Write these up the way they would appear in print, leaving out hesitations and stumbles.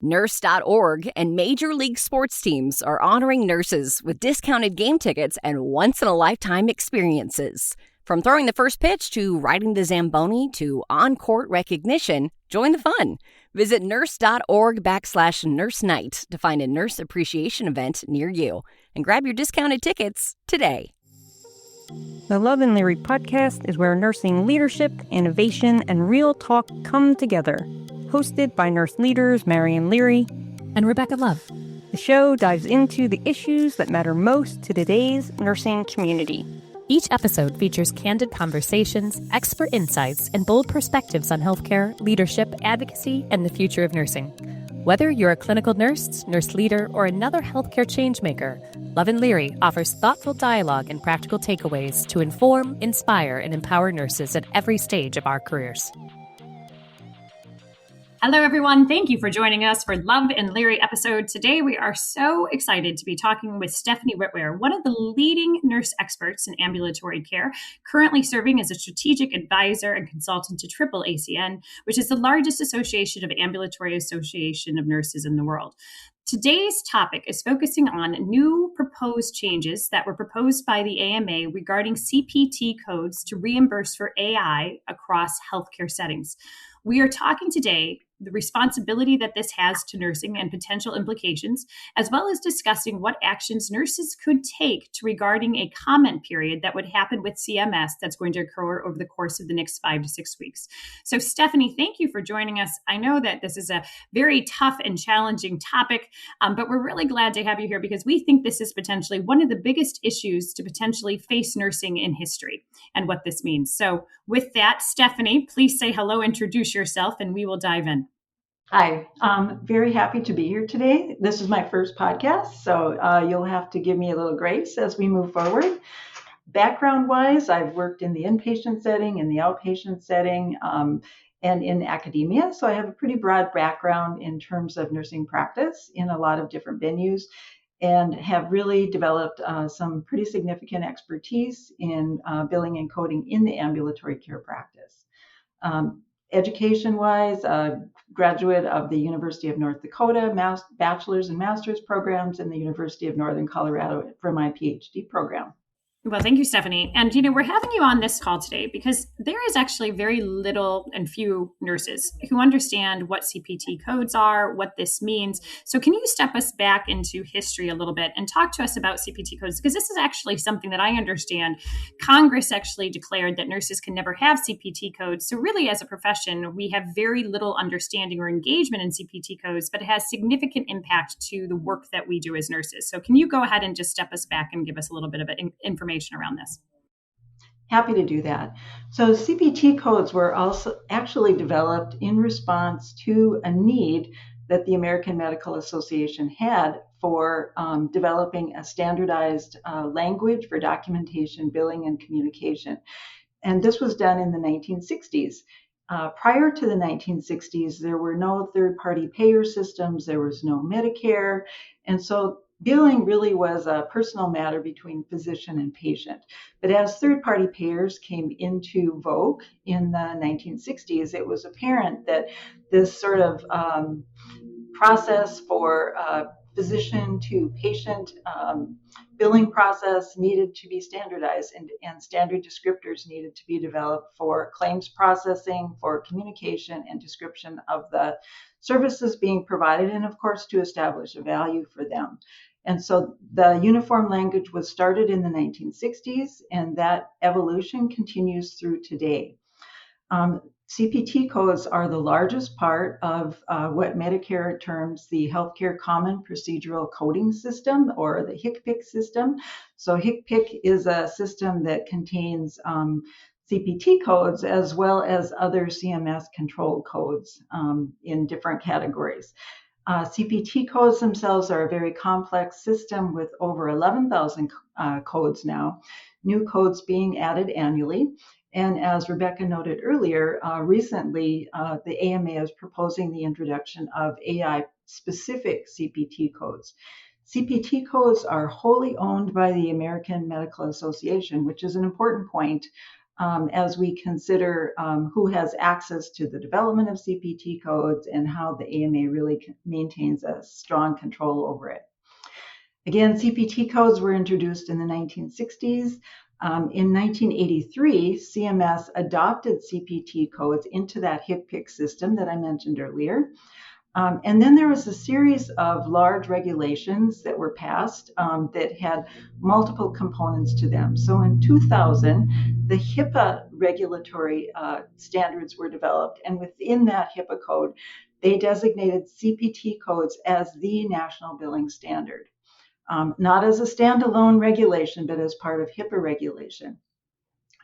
Nurse.org and Major League Sports teams are honoring nurses with discounted game tickets and once-in-a-lifetime experiences. From throwing the first pitch to riding the Zamboni to on-court recognition, join the fun. Visit nurse.org/nurse night to find a nurse appreciation event near you and grab your discounted tickets today. The Love and Leary Podcast is where nursing leadership, innovation, and real talk come together. Hosted by nurse leaders Marion Leary and Rebecca Love. The show dives into the issues that matter most to today's nursing community. Each episode features candid conversations, expert insights, and bold perspectives on healthcare, leadership, advocacy, and the future of nursing. Whether you're a clinical nurse, nurse leader, or another healthcare changemaker, Love and Leary offers thoughtful dialogue and practical takeaways to inform, inspire, and empower nurses at every stage of our careers. Hello, everyone. Thank you for joining us for Love and Leary episode. Today, we are so excited to be talking with Stephanie Witwer, one of the leading nurse experts in ambulatory care, currently serving as a strategic advisor and consultant to AAACN, which is the largest association of ambulatory association of nurses in the world. Today's topic is focusing on new proposed changes that were proposed by the AMA regarding CPT codes to reimburse for AI across healthcare settings. We are talking today the responsibility that this has to nursing and potential implications, as well as discussing what actions nurses could take to regarding a comment period that would happen with CMS that's going to occur over the course of the next 5 to 6 weeks. So, Stephanie, thank you for joining us. I know that this is a very tough and challenging topic, but we're really glad to have you here because we think this is potentially one of the biggest issues to potentially face nursing in history and what this means. So with that, Stephanie, please say hello, introduce yourself, and we will dive in. Hi, I'm very happy to be here today. This is my first podcast, so you'll have to give me a little grace as we move forward. Background-wise, I've worked in the inpatient setting, in the outpatient setting, and in academia, so I have a pretty broad background in terms of nursing practice in a lot of different venues and have really developed some pretty significant expertise in billing and coding in the ambulatory care practice. Education-wise, graduate of the University of North Dakota, bachelor's and master's programs in the University of Northern Colorado for my PhD program. Well, thank you, Stephanie. And, we're having you on this call today because there is actually very little and few nurses who understand what CPT codes are, what this means. So can you step us back into history a little bit and talk to us about CPT codes? Because this is actually something that I understand Congress actually declared that nurses can never have CPT codes. So really, as a profession, we have very little understanding or engagement in CPT codes, but it has significant impact to the work that we do as nurses. So can you go ahead and just step us back and give us a little bit of information around this? Happy to do that. So CPT codes were also actually developed in response to a need that the American Medical Association had for developing a standardized language for documentation, billing, and communication. And this was done in the 1960s. Prior to the 1960s, there were no third-party payer systems, there was no Medicare, and so billing really was a personal matter between physician and patient. But as third-party payers came into vogue in the 1960s, it was apparent that this sort of process for physician to patient billing process needed to be standardized, and standard descriptors needed to be developed for claims processing, for communication and description of the services being provided, and of course to establish a value for them. And so the uniform language was started in the 1960s, and that evolution continues through today. CPT codes are the largest part of what Medicare terms the Healthcare Common Procedural Coding System, or the HCPC system. So HCPC is a system that contains CPT codes as well as other CMS control codes in different categories. CPT codes themselves are a very complex system with over 11,000 codes now, new codes being added annually. And as Rebecca noted earlier, recently the AMA is proposing the introduction of AI-specific CPT codes. CPT codes are wholly owned by the American Medical Association, which is an important point. as we consider who has access to the development of CPT codes and how the AMA really maintains a strong control over it. Again, CPT codes were introduced in the 1960s. In 1983, CMS adopted CPT codes into that HCPC system that I mentioned earlier. And then there was a series of large regulations that were passed that had multiple components to them. So in 2000, the HIPAA regulatory standards were developed. And within that HIPAA code, they designated CPT codes as the national billing standard. Not as a standalone regulation, but as part of HIPAA regulation.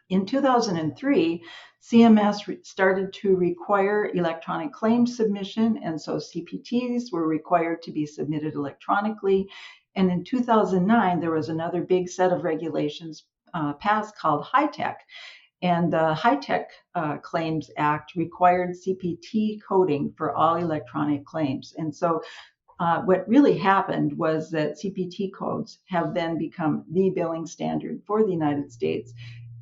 In 2003, CMS started to require electronic claim submission, and so CPTs were required to be submitted electronically. And in 2009, there was another big set of regulations passed called HITECH. And the HITECH Claims Act required CPT coding for all electronic claims. And so what really happened was that CPT codes have then become the billing standard for the United States,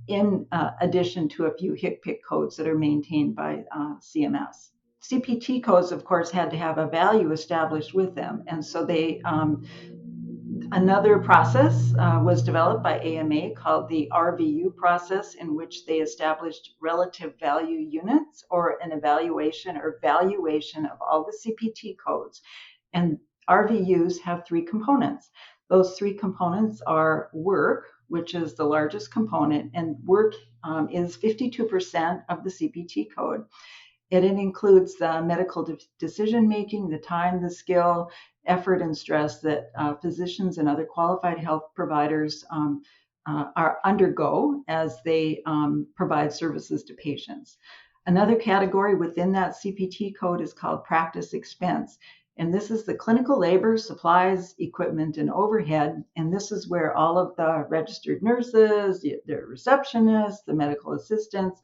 in addition to a few HCPC codes that are maintained by CMS. CPT codes, of course, had to have a value established with them. And so another process was developed by AMA called the RVU process, in which they established relative value units, or an evaluation or valuation of all the CPT codes. And RVUs have three components. Those three components are work, which is the largest component, and work is 52% of the CPT code. It includes the medical decision-making, the time, the skill, effort, and stress that physicians and other qualified health providers undergo as they provide services to patients. Another category within that CPT code is called practice expense. And this is the clinical labor, supplies, equipment, and overhead. And this is where all of the registered nurses, the receptionists, the medical assistants,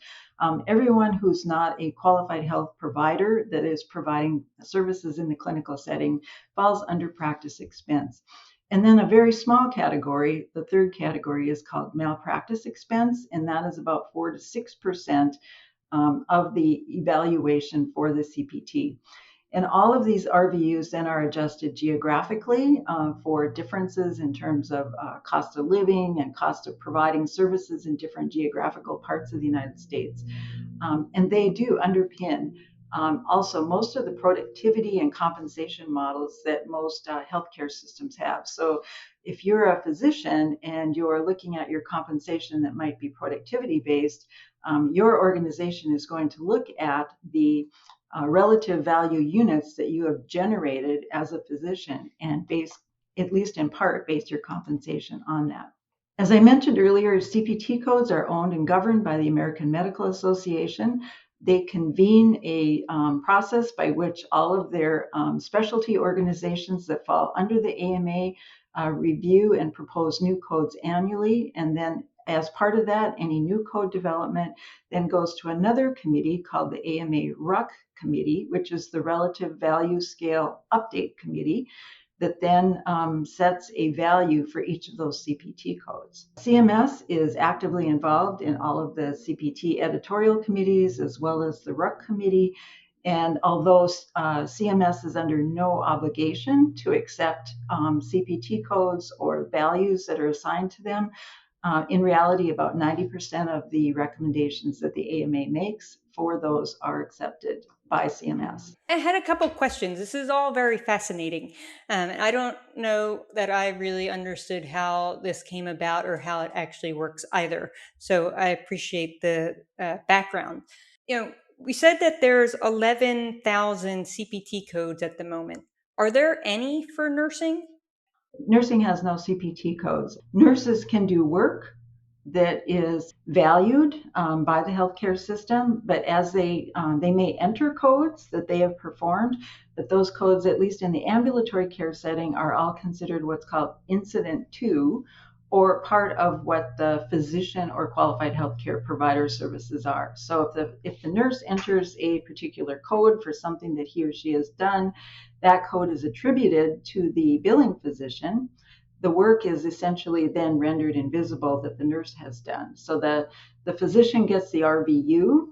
everyone who's not a qualified health provider that is providing services in the clinical setting falls under practice expense. And then a very small category, the third category, is called malpractice expense, and that is about 4 to 6% of the evaluation for the CPT. And all of these RVUs then are adjusted geographically for differences in terms of cost of living and cost of providing services in different geographical parts of the United States. And they do underpin also most of the productivity and compensation models that most healthcare systems have. So if you're a physician and you're looking at your compensation that might be productivity based, your organization is going to look at the relative value units that you have generated as a physician and base, at least in part, base your compensation on that. As I mentioned earlier, CPT codes are owned and governed by the American Medical Association. They convene a process by which all of their specialty organizations that fall under the AMA review and propose new codes annually. And then as part of that, any new code development then goes to another committee called the AMA RUC Committee, which is the Relative Value Scale Update Committee, that then sets a value for each of those CPT codes. CMS is actively involved in all of the CPT editorial committees as well as the RUC committee. And although CMS is under no obligation to accept CPT codes or values that are assigned to them, in reality, about 90% of the recommendations that the AMA makes for those are accepted by CMS. I had a couple questions. This is all very fascinating. And I don't know that I really understood how this came about or how it actually works either. So I appreciate the background. We said that there's 11,000 CPT codes at the moment. Are there any for nursing? Nursing has no CPT codes. Nurses can do work that is valued by the healthcare system, but as they may enter codes that they have performed, but those codes, at least in the ambulatory care setting, are all considered what's called incident to, or part of what the physician or qualified healthcare provider services are. So if the nurse enters a particular code for something that he or she has done, that code is attributed to the billing physician. the work is essentially then rendered invisible that the nurse has done. So the physician gets the RVU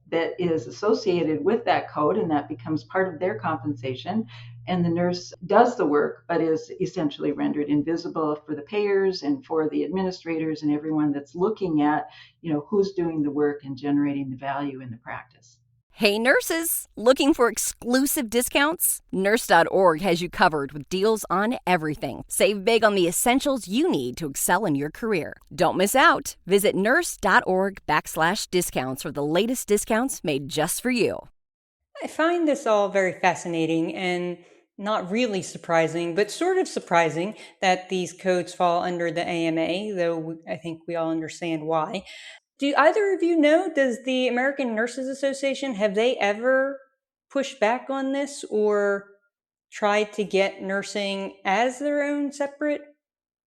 that is associated with that code, and that becomes part of their compensation. And the nurse does the work, but is essentially rendered invisible for the payers and for the administrators and everyone that's looking at, who's doing the work and generating the value in the practice. Hey nurses, looking for exclusive discounts? Nurse.org has you covered with deals on everything. Save big on the essentials you need to excel in your career. Don't miss out. Visit nurse.org/discounts for the latest discounts made just for you. I find this all very fascinating and not really surprising, but sort of surprising that these codes fall under the AMA, though I think we all understand why. Do either of you know, does the American Nurses Association, have they ever pushed back on this or tried to get nursing as their own separate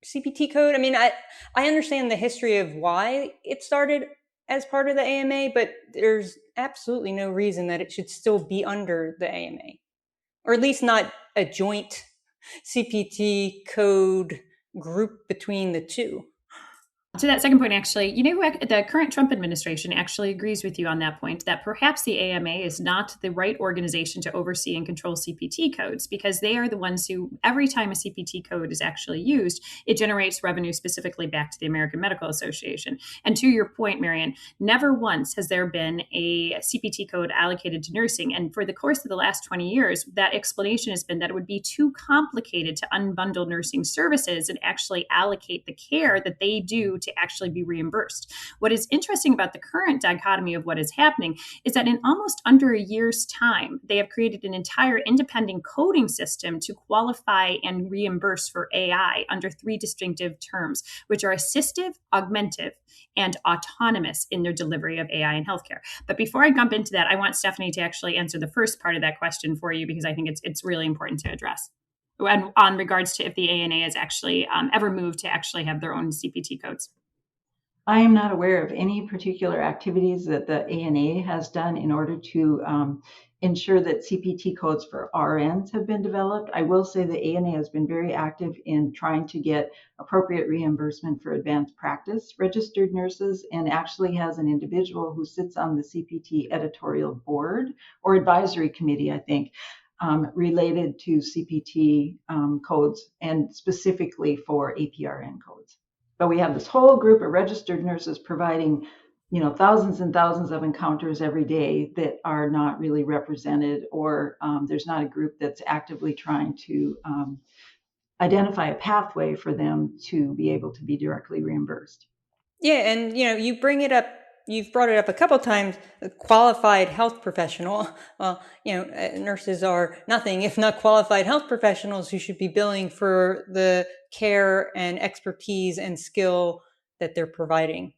CPT code? I mean, I understand the history of why it started as part of the AMA, but there's absolutely no reason that it should still be under the AMA, or at least not a joint CPT code group between the two. To that second point, actually, the current Trump administration actually agrees with you on that point, that perhaps the AMA is not the right organization to oversee and control CPT codes, because they are the ones who, every time a CPT code is actually used, it generates revenue specifically back to the American Medical Association. And to your point, Marion, never once has there been a CPT code allocated to nursing. And for the course of the last 20 years, that explanation has been that it would be too complicated to unbundle nursing services and actually allocate the care that they do to actually be reimbursed. What is interesting about the current dichotomy of what is happening is that in almost under a year's time, they have created an entire independent coding system to qualify and reimburse for AI under 3 distinctive terms, which are assistive, augmentative, and autonomous in their delivery of AI in healthcare. But before I jump into that, I want Stephanie to actually answer the first part of that question for you, because I think it's really important to address. And on regards to if the ANA has actually ever moved to actually have their own CPT codes. I am not aware of any particular activities that the ANA has done in order to ensure that CPT codes for RNs have been developed. I will say the ANA has been very active in trying to get appropriate reimbursement for advanced practice registered nurses, and actually has an individual who sits on the CPT editorial board or advisory committee, I think, related to CPT codes, and specifically for APRN codes. But we have this whole group of registered nurses providing, thousands and thousands of encounters every day that are not really represented, or there's not a group that's actively trying to identify a pathway for them to be able to be directly reimbursed. Yeah, and you've brought it up a couple times, a qualified health professional. Well, nurses are nothing if not qualified health professionals who should be billing for the care and expertise and skill that they're providing.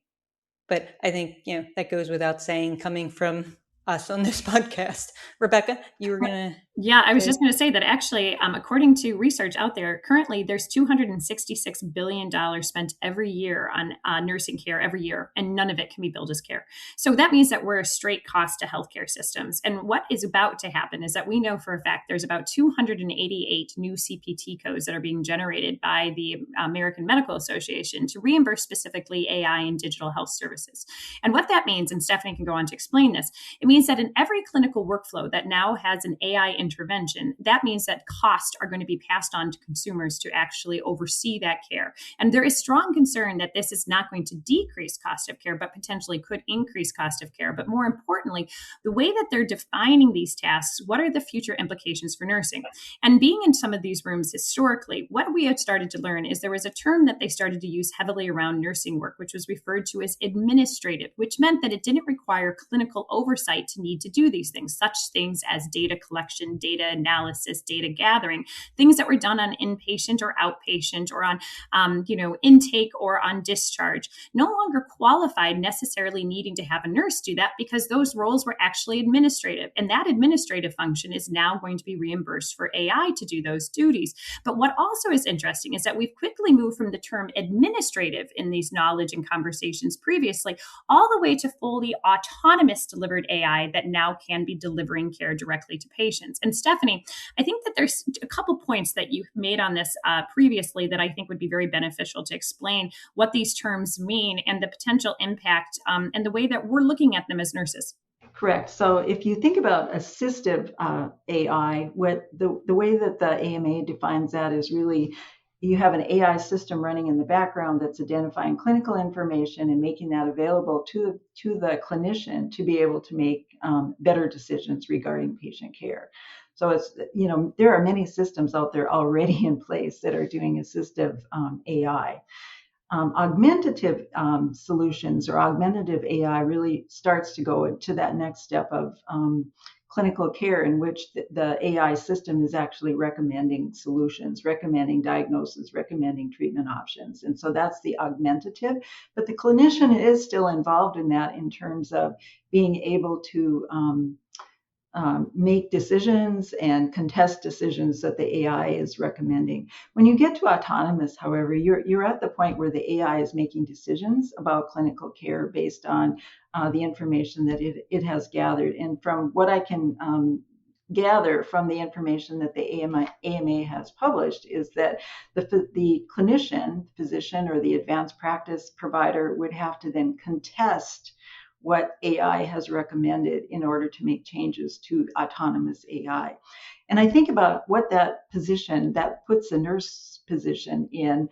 But I think, that goes without saying, coming from us on this podcast. Rebecca, you were going to... Yeah, I was just going to say that actually, according to research out there, currently there's $266 billion spent every year on nursing care every year, and none of it can be billed as care. So that means that we're a straight cost to healthcare systems. And what is about to happen is that we know for a fact there's about 288 new CPT codes that are being generated by the American Medical Association to reimburse specifically AI and digital health services. And what that means, and Stephanie can go on to explain this, it means that in every clinical workflow that now has an AI intervention, that means that costs are going to be passed on to consumers to actually oversee that care. And there is strong concern that this is not going to decrease cost of care, but potentially could increase cost of care. But more importantly, the way that they're defining these tasks, what are the future implications for nursing? And being in some of these rooms historically, what we had started to learn is there was a term that they started to use heavily around nursing work, which was referred to as administrative, which meant that it didn't require clinical oversight to need to do these things, such things as data collection, data analysis, data gathering, things that were done on inpatient or outpatient or on, intake or on discharge, no longer qualified necessarily needing to have a nurse do that, because those roles were actually administrative. And that administrative function is now going to be reimbursed for AI to do those duties. But what also is interesting is that we've quickly moved from the term administrative in these knowledge and conversations previously, all the way to fully autonomous delivered AI that now can be delivering care directly to patients. And Stephanie, I think that there's a couple points that you've made on this previously that I think would be very beneficial to explain what these terms mean and the potential impact and the way that we're looking at them as nurses. Correct. So if you think about assistive AI, what the way that the AMA defines that is really you have an AI system running in the background that's identifying clinical information and making that available to the clinician to be able to make better decisions regarding patient care. So it's, there are many systems out there already in place that are doing assistive AI. Augmentative solutions or augmentative AI really starts to go into that next step of clinical care in which the AI system is actually recommending solutions, recommending diagnosis, recommending treatment options. And so that's the augmentative, but the clinician is still involved in that in terms of being able to make decisions and contest decisions that the AI is recommending. When you get to autonomous, however, you're at the point where the AI is making decisions about clinical care based on the information that it has gathered. And from what I can gather from the information that the AMA has published is that the clinician, physician, or the advanced practice provider would have to then contest what AI has recommended in order to make changes to autonomous AI. And I think about what that puts a nurse position in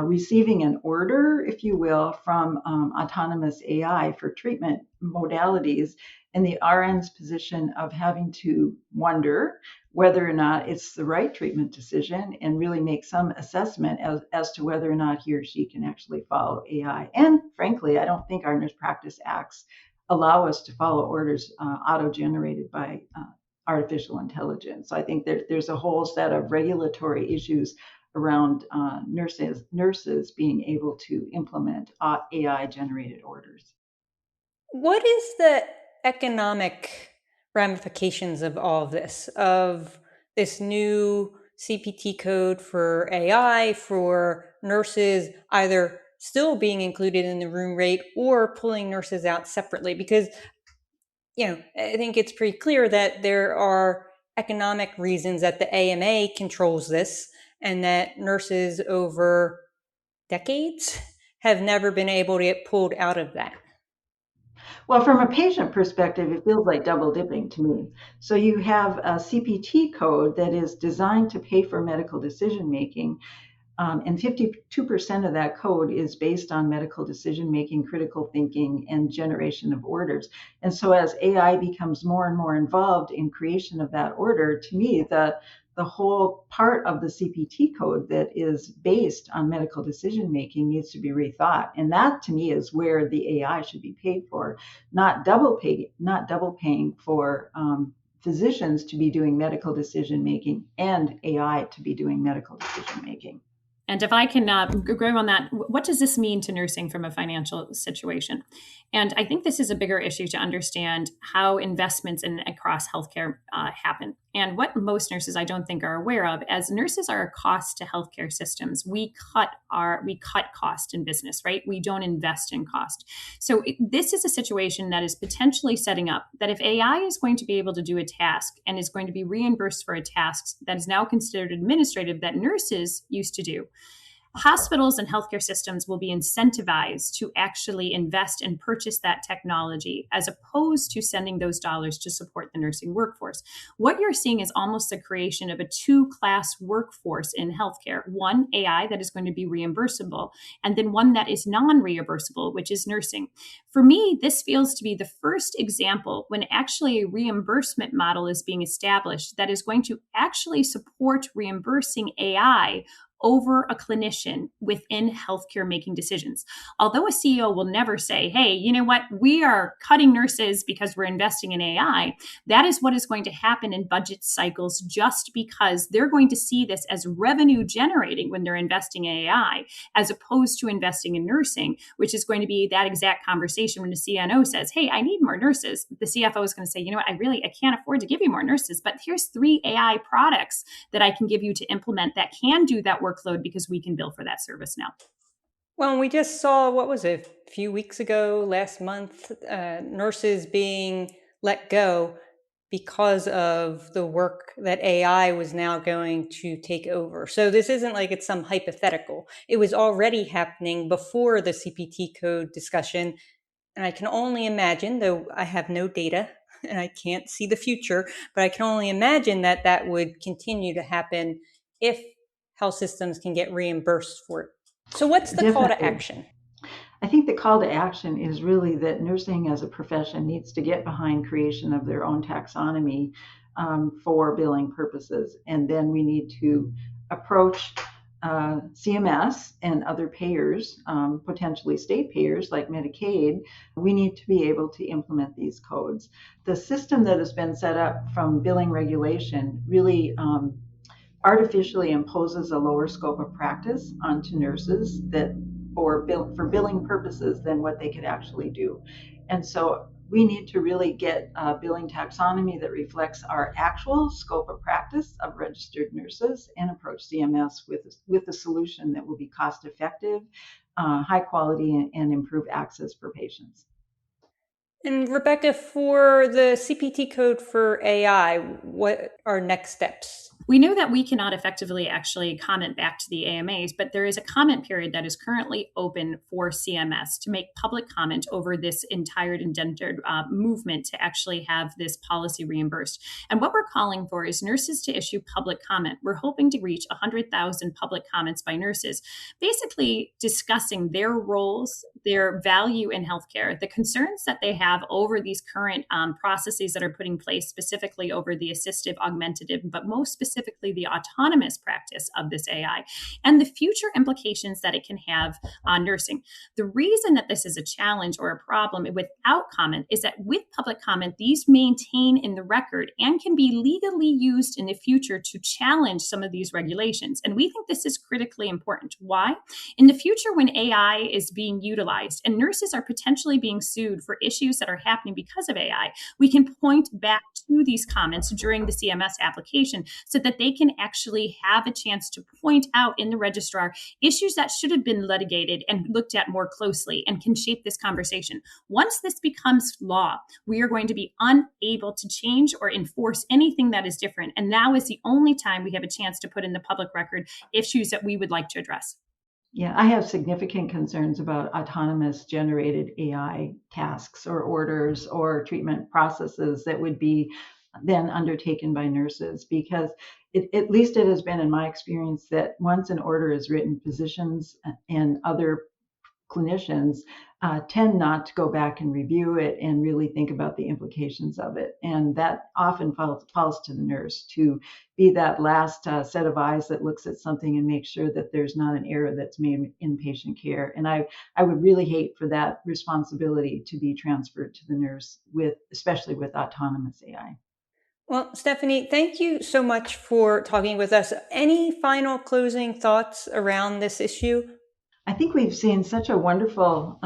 receiving an order, if you will, from autonomous AI for treatment modalities, and the RN's position of having to wonder whether or not it's the right treatment decision and really make some assessment as to whether or not he or she can actually follow AI. And frankly, I don't think our nurse practice acts allow us to follow orders auto-generated by artificial intelligence. So I think there's a whole set of regulatory issues around nurses being able to implement AI-generated orders. What is the economic ramifications of all of this new CPT code for AI, for nurses either still being included in the room rate or pulling nurses out separately? Because, I think it's pretty clear that there are economic reasons that the AMA controls this and that nurses over decades have never been able to get pulled out of that. Well, from a patient perspective, it feels like double dipping to me. So you have a CPT code that is designed to pay for medical decision making, and 52% of that code is based on medical decision making, critical thinking, and generation of orders. And so as AI becomes more and more involved in creation of that order, to me, the whole part of the CPT code that is based on medical decision making needs to be rethought. And that to me is where the AI should be paid for, not double paying for physicians to be doing medical decision making and AI to be doing medical decision making. And if I can go on that, what does this mean to nursing from a financial situation? And I think this is a bigger issue to understand how investments across healthcare happen. And what most nurses I don't think are aware of, as nurses are a cost to healthcare systems, we cut cost in business, right? We don't invest in cost. So this is a situation that is potentially setting up that if AI is going to be able to do a task and is going to be reimbursed for a task that is now considered administrative that nurses used to do, hospitals and healthcare systems will be incentivized to actually invest and purchase that technology as opposed to sending those dollars to support the nursing workforce. What you're seeing is almost the creation of a two-class workforce in healthcare. One, AI that is going to be reimbursable, and then one that is non-reimbursable, which is nursing. For me, this feels to be the first example when actually a reimbursement model is being established that is going to actually support reimbursing AI over a clinician within healthcare making decisions. Although a CEO will never say, hey, you know what, we are cutting nurses because we're investing in AI, that is what is going to happen in budget cycles just because they're going to see this as revenue generating when they're investing in AI, as opposed to investing in nursing, which is going to be that exact conversation when the CNO says, hey, I need more nurses. The CFO is going to say, you know what, I can't afford to give you more nurses, but here's 3 AI products that I can give you to implement that can do that workload because we can bill for that service now. Well, we just saw, what was it, a few weeks ago, last month, nurses being let go because of the work that AI was now going to take over. So this isn't like it's some hypothetical. It was already happening before the CPT code discussion. And I can only imagine, though I have no data and I can't see the future, but I can only imagine that that would continue to happen if health systems can get reimbursed for it. So what's the call to action? I think the call to action is really that nursing as a profession needs to get behind creation of their own taxonomy for billing purposes. And then we need to approach CMS and other payers, potentially state payers like Medicaid. We need to be able to implement these codes. The system that has been set up from billing regulation really artificially imposes a lower scope of practice onto nurses that for billing purposes than what they could actually do. And so we need to really get a billing taxonomy that reflects our actual scope of practice of registered nurses and approach CMS with a solution that will be cost effective, high quality, and improve access for patients. And Rebecca, for the CPT code for AI, what are next steps? We know that we cannot effectively actually comment back to the AMAs, but there is a comment period that is currently open for CMS to make public comment over this entire indentured movement to actually have this policy reimbursed. And what we're calling for is nurses to issue public comment. We're hoping to reach 100,000 public comments by nurses, basically discussing their roles, their value in healthcare, the concerns that they have over these current processes that are put in place, specifically over the assistive, augmentative, but most specifically the autonomous practice of this AI, and the future implications that it can have on nursing. The reason that this is a challenge or a problem without comment is that with public comment, these maintain in the record and can be legally used in the future to challenge some of these regulations. And we think this is critically important. Why? In the future, when AI is being utilized and nurses are potentially being sued for issues that are happening because of AI, we can point back to these comments during the CMS application so that they can actually have a chance to point out in the registrar issues that should have been litigated and looked at more closely and can shape this conversation. Once this becomes law, we are going to be unable to change or enforce anything that is different. And now is the only time we have a chance to put in the public record issues that we would like to address. Yeah, I have significant concerns about autonomous generated AI tasks or orders or treatment processes that would be then undertaken by nurses, because at least it has been in my experience that once an order is written, physicians and other clinicians tend not to go back and review it and really think about the implications of it. And that often falls to the nurse to be that last set of eyes that looks at something and makes sure that there's not an error that's made in patient care. And I would really hate for that responsibility to be transferred to the nurse, especially with autonomous AI. Well, Stephanie, thank you so much for talking with us. Any final closing thoughts around this issue? I think we've seen such a wonderful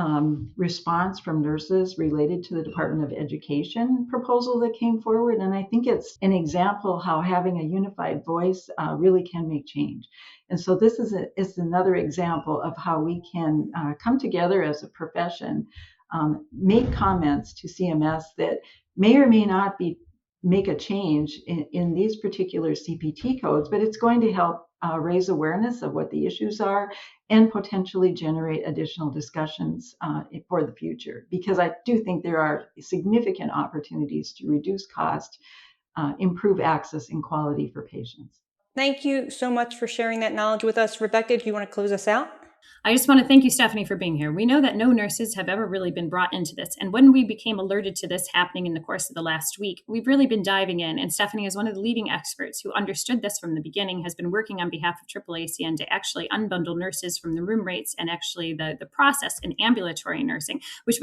response from nurses related to the Department of Education proposal that came forward. And I think it's an example how having a unified voice really can make change. And so this is another example of how we can come together as a profession, make comments to CMS that may or may not make a change in these particular CPT codes, but it's going to help raise awareness of what the issues are and potentially generate additional discussions for the future. Because I do think there are significant opportunities to reduce cost, improve access and quality for patients. Thank you so much for sharing that knowledge with us. Rebecca, do you want to close us out? I just want to thank you, Stephanie, for being here. We know that no nurses have ever really been brought into this. And when we became alerted to this happening in the course of the last week, we've really been diving in. And Stephanie is one of the leading experts who understood this from the beginning, has been working on behalf of AAACN to actually unbundle nurses from the room rates and actually the process in ambulatory nursing, which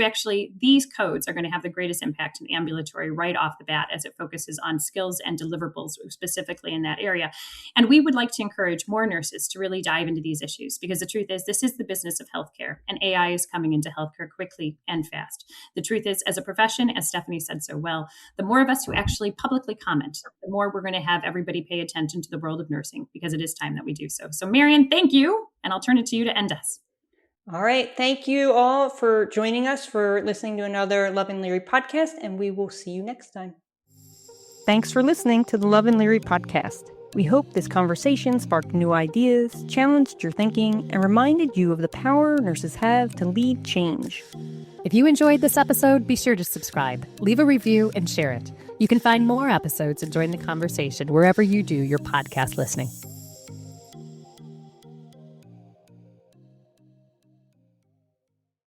these codes are going to have the greatest impact in ambulatory right off the bat as it focuses on skills and deliverables specifically in that area. And we would like to encourage more nurses to really dive into these issues, because the truth is, this is the business of healthcare, and AI is coming into healthcare quickly and fast. The truth is, as a profession, as Stephanie said so well, the more of us who actually publicly comment, the more we're going to have everybody pay attention to the world of nursing, because it is time that we do so. So Marion, thank you, and I'll turn it to you to end us. All right. Thank you all for joining us, for listening to another Love and Leary podcast, and we will see you next time. Thanks for listening to the Love and Leary podcast. We hope this conversation sparked new ideas, challenged your thinking, and reminded you of the power nurses have to lead change. If you enjoyed this episode, be sure to subscribe, leave a review, and share it. You can find more episodes and join the conversation wherever you do your podcast listening.